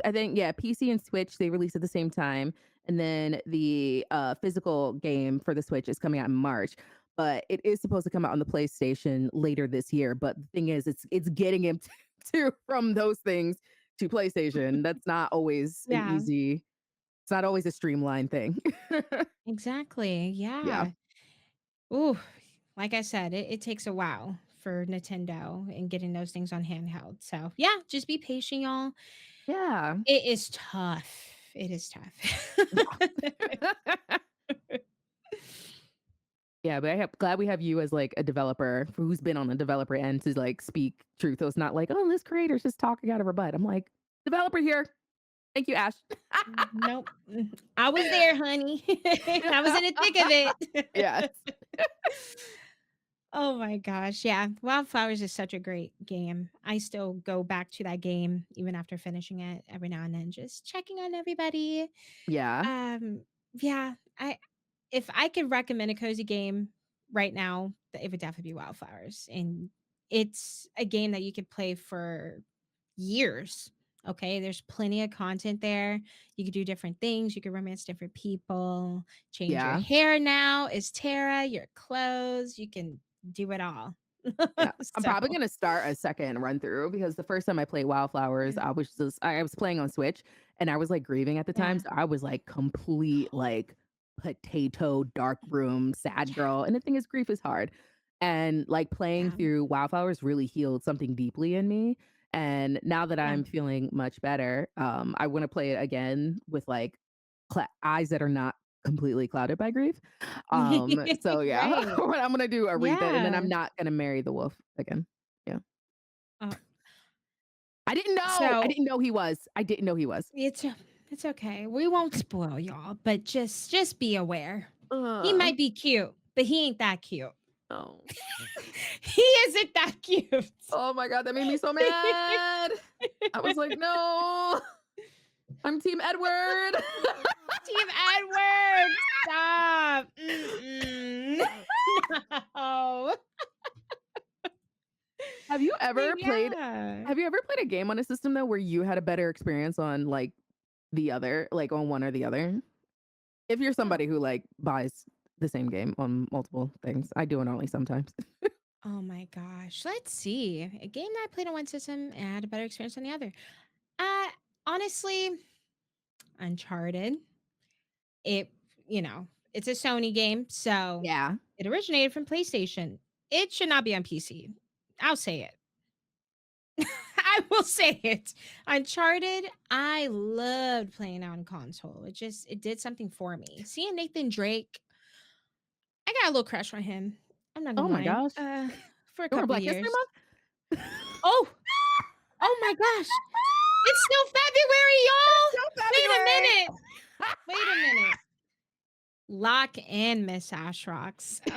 I think, yeah, PC and Switch, they released at the same time, and then the, physical game for the Switch is coming out in March, but it is supposed to come out on the PlayStation later this year, but the thing is, it's getting him to from those things to PlayStation. That's not always an Yeah, easy it's not always a streamlined thing. exactly, Yeah. yeah. Ooh, like I said, it takes a while for Nintendo and getting those things on handheld. So yeah, just be patient, y'all. Yeah. It is tough. It is tough. Yeah. Yeah, but glad we have you as, like, a developer who's been on the developer end to, like, speak truth. So it's not like, "Oh, this creator's just talking out of her butt." I'm like, "Developer here. Thank you, Ash." Nope. I was there, honey. I was in the thick of Yes. it. Oh my gosh, yeah. Wildflowers is such a great game. I still go back to that game even after finishing it every now and then, just checking on everybody. Yeah. Um, yeah, I if I could recommend a cozy game right now, it would definitely be Wildflowers. And it's a game that you could play for years. Okay, there's plenty of content there. You could do different things. You could romance different people, change your Yeah. hair now is Tara, your clothes. You can do it all. Yeah. I'm So, probably gonna start a second run through because the first time I played Wildflowers, I was playing on Switch and I was, like, grieving at the time, yeah. so I was, like, complete, like, potato, dark room, sad Yeah, girl, and the thing is grief is hard, and, like, playing yeah, through Wildflowers really healed something deeply in me, and now that yeah. I'm feeling much better, I wanna play it again with, like, eyes that are not completely clouded by grief. So yeah, Right. what I'm gonna do a reset, and then Yeah. I'm not gonna marry the wolf again. Yeah. Uh, I so didn't know he was. I didn't know he was. it's okay. We won't spoil y'all, but just be aware. He Uh, might be cute, but he ain't that cute. oh. He isn't that cute. Oh my god, that made me so mad. I was like, "No, I'm team Edward." Team Edward, stop. Mm-mm. No. Have you But ever played yeah. have you ever played a game on a system though where you had a better experience on, like, the other like, on one or the other? If you're Oh. somebody who, like, buys the same game on multiple things. I do it only sometimes. Oh my gosh. Let's see. A game that I played on one system and I had a better experience on the other. Uh Honestly, Uncharted. It, it's a Sony game, so Yeah. it originated from PlayStation. It should not be on PC. I'll say it. I will say it. Uncharted, I loved playing on console. It did something for me. Seeing Nathan Drake, I got a little crush on him. I'm not Oh gonna my lie. gosh. For a You want a couple Black History years. Month? Oh, oh my gosh. It's still February, It's y'all. still Wait a minute. Wait a February. minute. Lock and Miss Ashrocks. I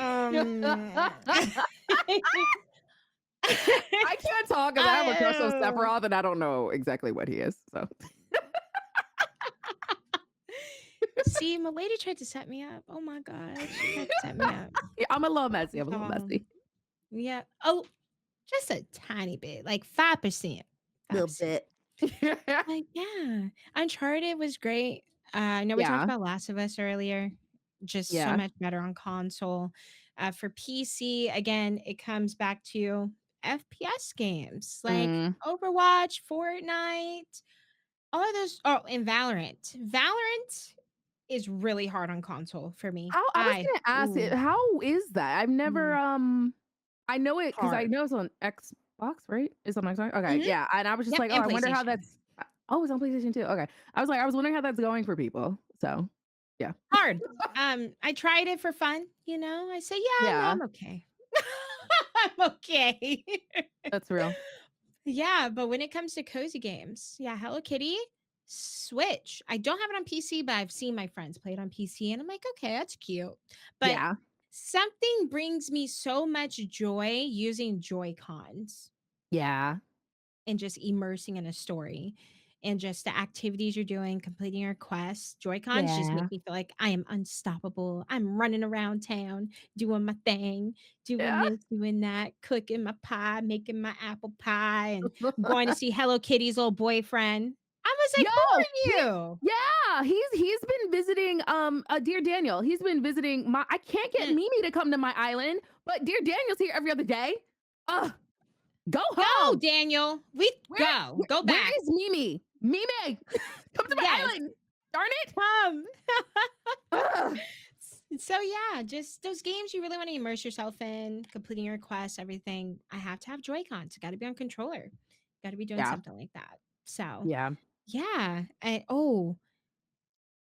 can't talk because I have a crush on Oh. Sephiroth and I don't know exactly what he is. So See, my lady tried to set me up. Oh my god, she tried to set me up. yeah, I'm a little messy. I'm a little Oh, messy. yeah. Oh, just a tiny bit, like 5%. Little 5%. bit. Like, yeah. Uncharted was great. I know we talked Yeah. about Last of Us earlier. Just so Yeah. much better on console. For PC, again, it comes back to FPS games like Mm. Overwatch, Fortnite, all of those. Oh, and Valorant. Valorant is really hard on console for me. How I was gonna ask it, Ooh, how is that? I've never mm, I know it because I hard. know it's on Xbox, right? It's on Xbox? Okay, Mhm. yeah. And I was just Yep, like, oh, and I wonder how PlayStation. that's oh, it's on PlayStation too. Okay. I was wondering how that's going for people. So yeah. Hard. I tried it for fun, I say, "Yeah, no, Yeah, I'm okay." I'm okay. that's real. Yeah, but when it comes to cozy games, yeah, Hello Kitty, Switch. I don't have it on PC, but I've seen my friends play it on PC, and I'm like, "Okay, that's cute." But Yeah. something brings me so much joy using Joy-Cons. Yeah. And just immersing in a story and just the activities you're doing, completing your quests. Joy-Cons just make Yeah. me feel like I am unstoppable. I'm running around town, doing my thing, doing Yeah. this, doing that, cooking my pie, making my apple pie, and going to see Hello Kitty's little boyfriend. I was like, Yo, "Who he are you?" yeah, he's been visiting dear Daniel. He's been visiting my I can't get Mm, Mimi to come to my island, but dear Daniel's here every other day. Ugh. Go Go, home. Daniel. We Where go. Go where back. is Mimi? Mimi, come to my Yes. island. Darn it. Come. Ugh. So yeah, just those games you really want to immerse yourself in, completing your quests, everything. I have to have Joy-Cons. Got to be on controller. Got to be doing Yeah, something like that. So yeah, yeah.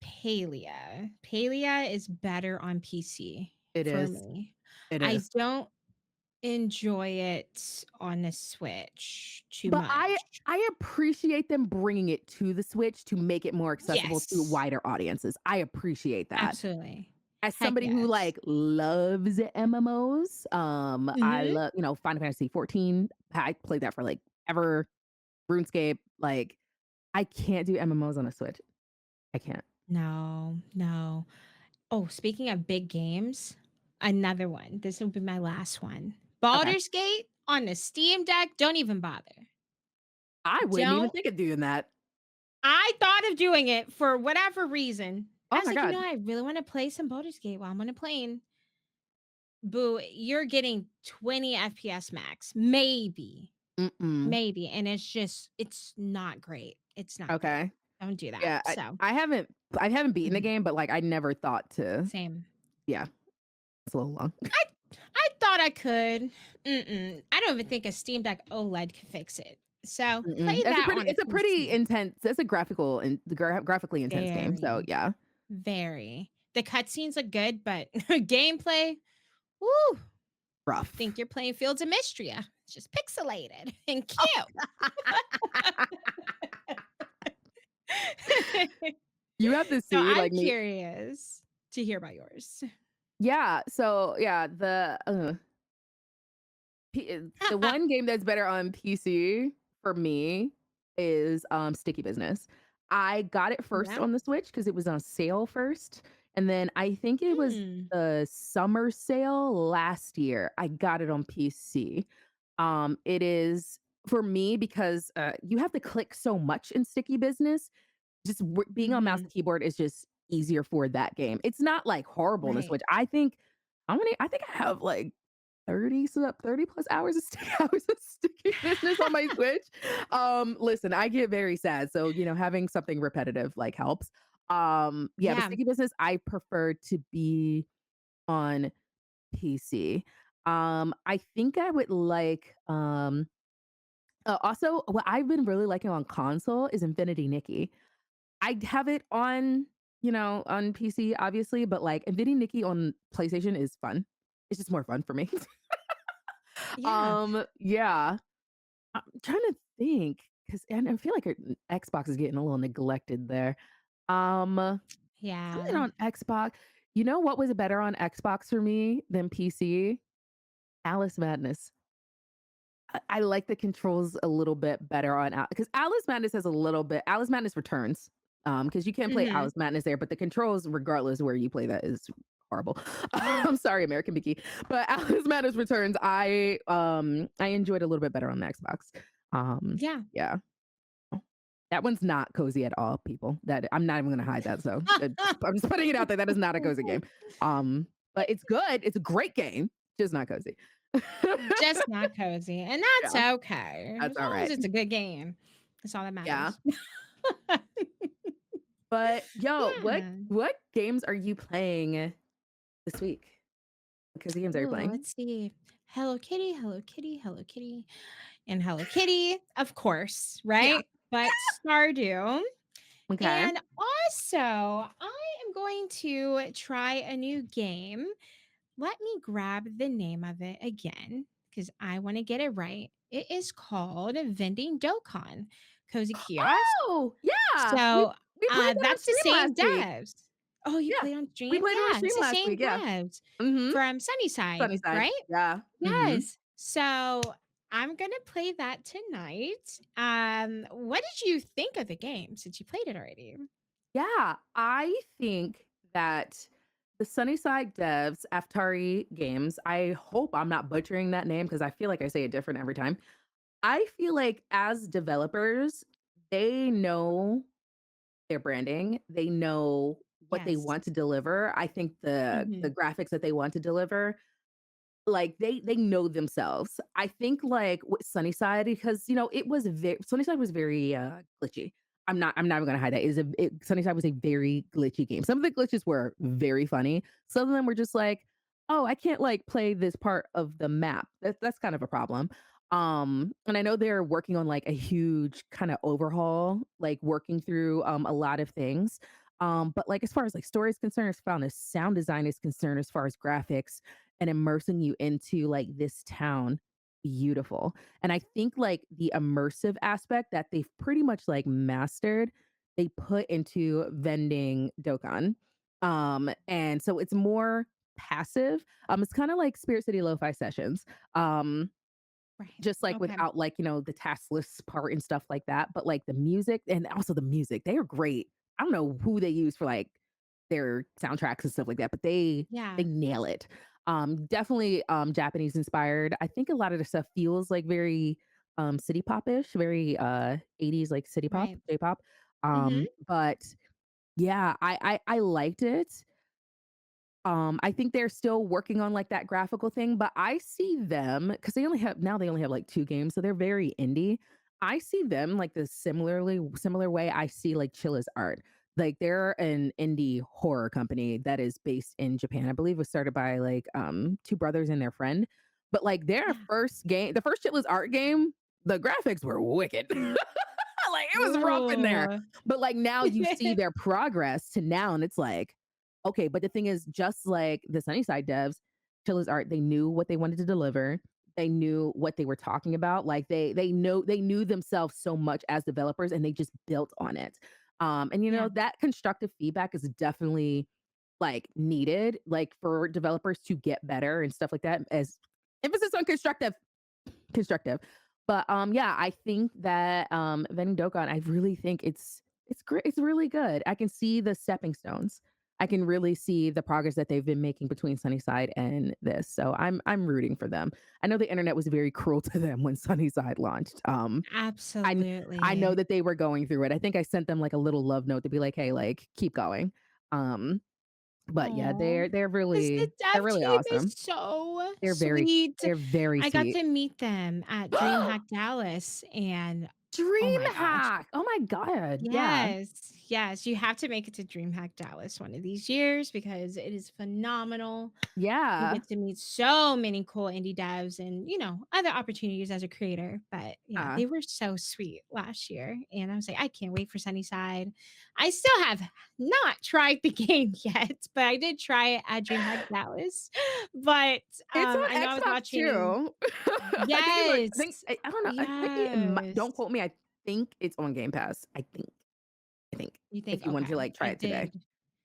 Palia. Palia is better on PC it for is. me. It I is. don't enjoy it on the Switch too But much. I appreciate them bringing it to the Switch to make it more accessible to Yes, wider audiences. I appreciate that. absolutely. As Heck somebody who, yes. like, loves MMOs, I Mhm. love, Final Fantasy 14. I played that for, like, ever. RuneScape, like, I can't do MMOs on a Switch. I can't. No, no. Oh, speaking of big games, another one. This will be my last one. Okay. Baldur's Gate on the Steam Deck, don't even bother. I wouldn't even Don't think of doing that. I thought of doing it for whatever reason. I Oh was my like, god. I really want to play some Baldur's Gate while I'm on a plane. Boo, you're getting 20 FPS max, maybe, Mm-mm. maybe. And it's not great. It's not good. Okay. Don't do that. Yeah, So, I haven't beaten the mhm, game, but, like, I never thought to. same. Yeah, it's a little long. I I thought I could. Mm-mm. I don't even think a Steam Deck OLED could fix it. So Mm-mm. play that on a It's a pretty PC. intense, it's a graphical and graphically intense game, so Very, yeah, very. The cutscenes look good, but gameplay, woo! rough. Think you're playing Fields of Mistria. It's just pixelated and cute. You have to So see, I'm like, me. curious to hear about yours. Yeah, so, yeah, the one game that's better on PC for me is, Sticky Business. I got it first Yeah. on the Switch because it was on sale first, and then I think it was Mm. the summer sale last year, I got it on PC. It is for me because, you have to click so much in Sticky Business, just being on mouse Mhm. and keyboard is just easier for that game. It's not, like, horrible on the Right. Switch. I think I have, like, 30 plus hours of hours of Sticky Business on my Switch. Listen, I get very sad, so, having something repetitive, like, helps. Yeah, but Yeah. Sticky Business, I prefer to be on PC. I think I would like, also, what I've been really liking on console is Infinity Nikki. I have it on, on PC, obviously, but, like, Infinity Nikki on PlayStation is fun. It's just more fun for me. Yeah. Yeah. I'm trying to think because and I feel like Xbox is getting a little neglected there. Something Yeah. on Xbox. You know what was better on Xbox for me than PC? Alice Madness. I like the controls a little bit better on because Alice Madness has a little bit. Alice Madness Returns, because you can play Mhm. Alice Madness there, but the controls, regardless where you play that, is horrible. I'm sorry, American Mickey, but Alice Madness Returns, I enjoyed a little bit better on the Xbox. Yeah. Yeah, that one's not cozy at all, people. That I'm not even gonna hide that. So I'm just putting it out there. That is not a cozy game. But it's good. It's a great game, just not cozy. Just not cozy, and that's Yeah, okay, that's as all long as right. it's a good game. That's all that Yeah. matters. But yo, Yeah. what games are you playing this week? What cozy games are you Ooh, playing? let's see. Hello Kitty, Hello Kitty, Hello Kitty, and Hello Kitty, of course, Yeah. right? But Stardew, Okay. and also, I am going to try a new game. Let me grab the name of it again because I want to get it right. It is called Vending Dokkan Cozy Kiosk. Oh, yeah. So, We played that on that's the stream same last week. devs. Oh, you Yeah. play on We stream? played it on Yeah, stream it's the last same week. Yeah. devs Mhm. from Sunnyside, Sunnyside. right? Yeah. Mhm. Yes. So, I'm gonna play that tonight. What did you think of the game since you played it already? Yeah, I think that the Sunnyside devs, Aftari Games, I hope I'm not butchering that name because I feel like I say it different every time. I feel like as developers, they know their branding. They know what they Yes. want to deliver. I think the Mhm. graphics that they want to deliver, Like, they know themselves. I think, like, with Sunnyside because, it was very Sunnyside was very, glitchy. I'm not even gonna hide that. Sunnyside was a very glitchy game. Some of the glitches were very funny. Some of them were just like, "Oh, I can't, like, play this part of the map." That's kind of a problem. And I know they're working on, like, a huge kinda overhaul, like, working through, a lot of things. But, like, as far as, like, story is concerned, as far as sound design is concerned, as far as graphics, and immersing you into like this town, beautiful. And I think like the immersive aspect that they've pretty much like mastered, they put into vending Dokkan. And so it's more passive. It's kind of like Spirit City Lo-Fi Sessions. Um Right. just like Okay. without like, the task list part and stuff like that, but like the music and also the music, they are great. I don't know who they use for like their soundtracks and stuff like that, but they Yeah. nail it. Definitely Japanese inspired. I think a lot of the stuff feels like very city pop-ish, very 80s like city pop, Right. J-pop. Mhm. But yeah, I liked it. I think they're still working on like that graphical thing, but I see them because they only have like 2 games, so they're very indie. I see them like the similar way I see like Chilla's art. Like they're an indie horror company that is based in Japan. I believe was started by like 2 brothers and their friend. But like their Yeah. first game, the first Chilla's art game, the graphics were wicked. Like it was rough in there. Ooh. But like now you see their progress to now, and it's like, okay, but the thing is, just like the Sunnyside devs, Chilla's Art, they knew what they wanted to deliver. They knew what they were talking about. Like they knew themselves so much as developers, and they just built on it. And Yeah. that constructive feedback is definitely like needed, like for developers to get better and stuff like that. As emphasis on constructive. But yeah, I think that Vending Dokkan, I really think it's great. It's really good. I can see the stepping stones. I can really see the progress that they've been making between Sunnyside and this. So I'm rooting for them. I know the internet was very cruel to them when Sunnyside launched. I I know Absolutely. that they were going through it. I think I sent them like a little love note to be like, "Hey, like keep going." Um, but yeah, Oh, 'cause the they're dev really team is awesome. so They're very sweet. they're very I got sweet. to meet them at DreamHack Dallas, and oh my gosh. DreamHack. Oh my god. Yeah. Yes, yes, you have to make it to DreamHack Dallas one of these years because it is phenomenal. You Yeah. get to meet so many cool indie devs and, other opportunities as a creator. But yeah, Uh, they were so sweet last year. And I was like, I can't wait for Sunnyside. I still have not tried the game yet, but I did try it at DreamHack Dallas. But it's I on know I was Xbox watching. too. I think Yes. I don't know. I might be Yes. don't quote me. I think it's on Game Pass. I think You if think, you want to okay. like try I it today. did.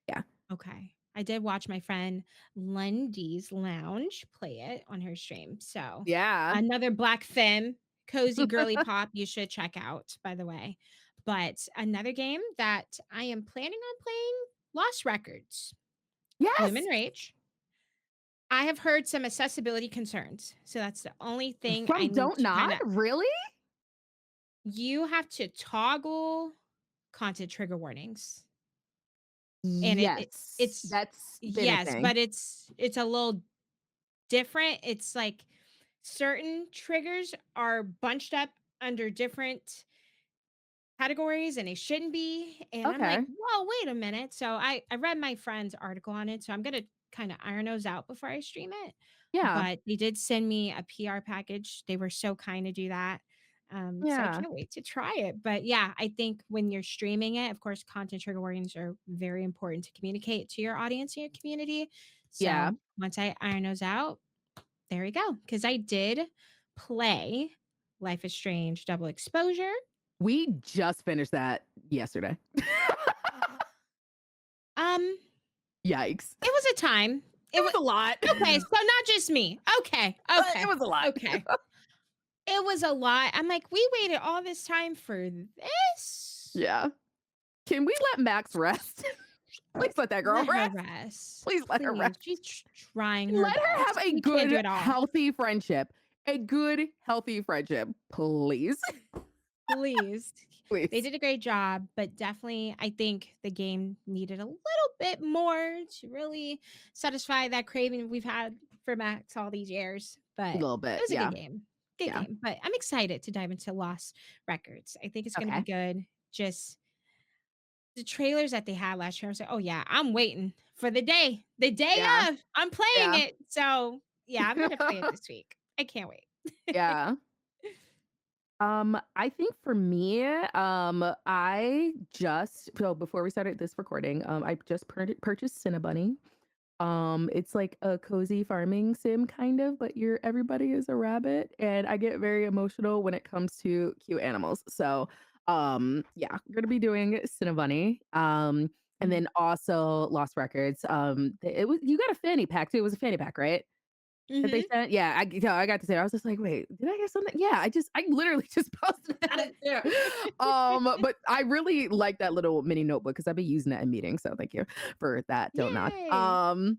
Yeah. Okay. I did watch my friend Lundy's Lounge play it on her stream. So, Yeah. another Black Femme, cozy girly pop you should check out, by the way. But another game that I am planning on playing, Lost Records, Bloom and Yes. Rage. I have heard some accessibility concerns. So that's the only thing I From need Don't to Nod? kind of Really? you have to toggle content trigger warnings. And Yes. it's That's been a yes, thing. but it's a little different. It's like certain triggers are bunched up under different categories and they shouldn't be. And I'm like, Okay. whoa, wait a minute. So I read my friend's article on it. So I'm gonna kind of iron those out before I stream it. Yeah. But they did send me a PR package. They were so kind to do that. So I Yeah. can't wait to try it. But yeah, I think when you're streaming it, of course, content trigger warnings are very important to communicate to your audience and your community. Yeah. So once I iron those out, there we go. Because I did play Life is Strange Double Exposure. We just finished that yesterday. Um, Yikes. it was a time. It It was was a lot. okay, so not just me. Okay, It okay, was a lot. okay. It was a lot. I'm like, "We waited all this time for this? Yeah. Can we let Max rest? Please let that girl Let her rest. rest, Please let her please. rest. She's trying her Let her have best. a We can't do good, it all. healthy friendship. A good, healthy friendship. Please. Please." They Please. did a great job, but definitely I think the game needed a little bit more to really satisfy that craving we've had for Max all these years, A but little it bit, was a good yeah, game. Good yeah. game, but I'm excited to dive into Lost Records. I think it's gonna be Okay. good. Just the trailers that they had last year, I was like, "Oh, yeah, I'm waiting for the day Yeah, of, I'm playing yeah. it." So, yeah, I'm gonna play it this week. I can't wait. Yeah. I think for me, I just so before we started this recording, I just purchased Cinnabunny. It's like a cozy farming sim kind of, but you're everybody is a rabbit, and I get very emotional when it comes to cute animals. So, yeah, we're gonna be doing Cinnabunny. And Mhm. then also Lost Records. It was you got a fanny pack too. It was a fanny pack, right? That they Mhm. sent? Yeah, I got to say, I was just like, "Wait, did I get something?" Yeah, I literally just posted about it too. But I really like that little mini notebook because 'cause I've been using that in meetings, so thank you for that, don't nod. Yay.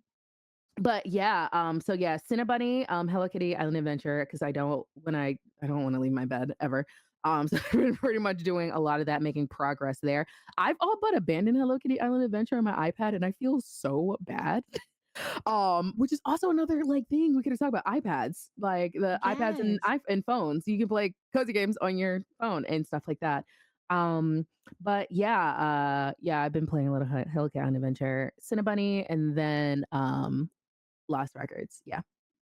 But yeah, so yeah, Cinnabunny, Hello Kitty Island Adventure, because I don't wanna leave my bed ever. So I've been pretty much doing a lot of that, making progress there. I've all but abandoned Hello Kitty Island Adventure on my iPad, and I feel so bad. Which is also another like thing we could talk about iPads, like the iPads and Yes. and phones. You can play cozy games on your phone and stuff like that. Um, but yeah, yeah, I've been playing a little Hello Cat Adventure, Cinnabunny, and then Lost Records. Yeah,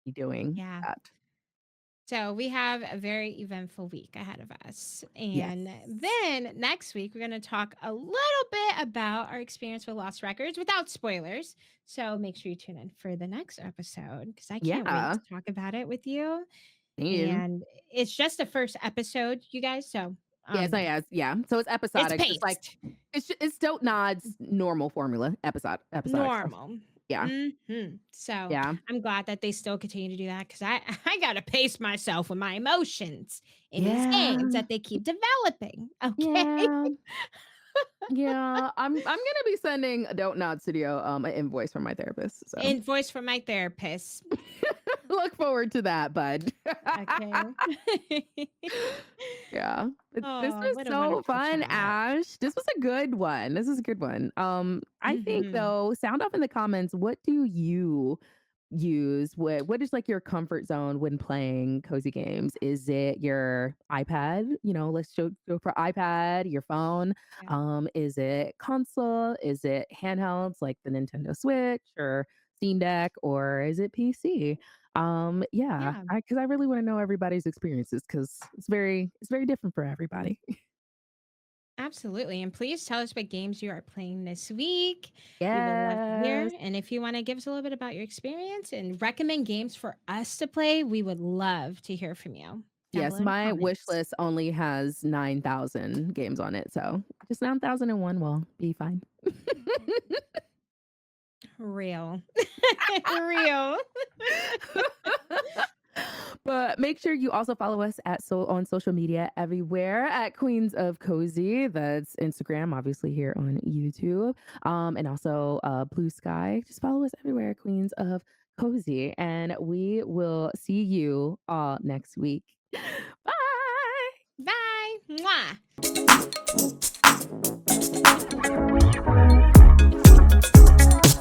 be doing Yeah. that. So we have a very eventful week ahead of us. And Yes. then next week, we're going to talk a little bit about our experience with Lost Records without spoilers. So make sure you tune in for the next episode because I can't wait Yeah. to talk about it with you. Same. And it's just the first episode, you guys. So Yes, I um yes, yeah. So it's it's episodic, just like paced. it's Dope Nod's normal formula, episodic stuff. Normal. Yeah. So, Yeah. I'm glad that they still continue to do that because I gotta pace myself with my emotions in these games Yeah. that they keep developing, okay? Yeah. Yeah, I'm gonna be sending Don't Nod Studio an invoice from my therapist. So And voice from my therapist, look forward to that, bud. okay? Yeah. But this Oh, was what a so wonderful fun, chat. Ash. This was a good one. This is a good one. I think Mhm. though, sound off in the comments. What do you use? What is like your comfort zone when playing cozy games? Is it your iPad? Let's go for iPad, your phone. Yeah, Is it console? Is it handhelds like the Nintendo Switch or Steam Deck, or is it PC? Yeah, yeah, because I really want to know everybody's experiences because it's very different for everybody. absolutely, and please tell us what games you are playing this week. We would love to hear, Yes. and if you wanna give us a little bit about your experience and recommend games for us to play, we would love to hear from you down Yes, below in the my wish comments. list only has 9,000 games on it, so just 9,001 will be fine. Real. Real. But make sure you also follow us on social media everywhere at Queens of Cozy. That's Instagram, obviously here on YouTube, and also Blue Sky. Just follow us everywhere, Queens of Cozy, and we will see you all next week. Bye. Bye. Mwah.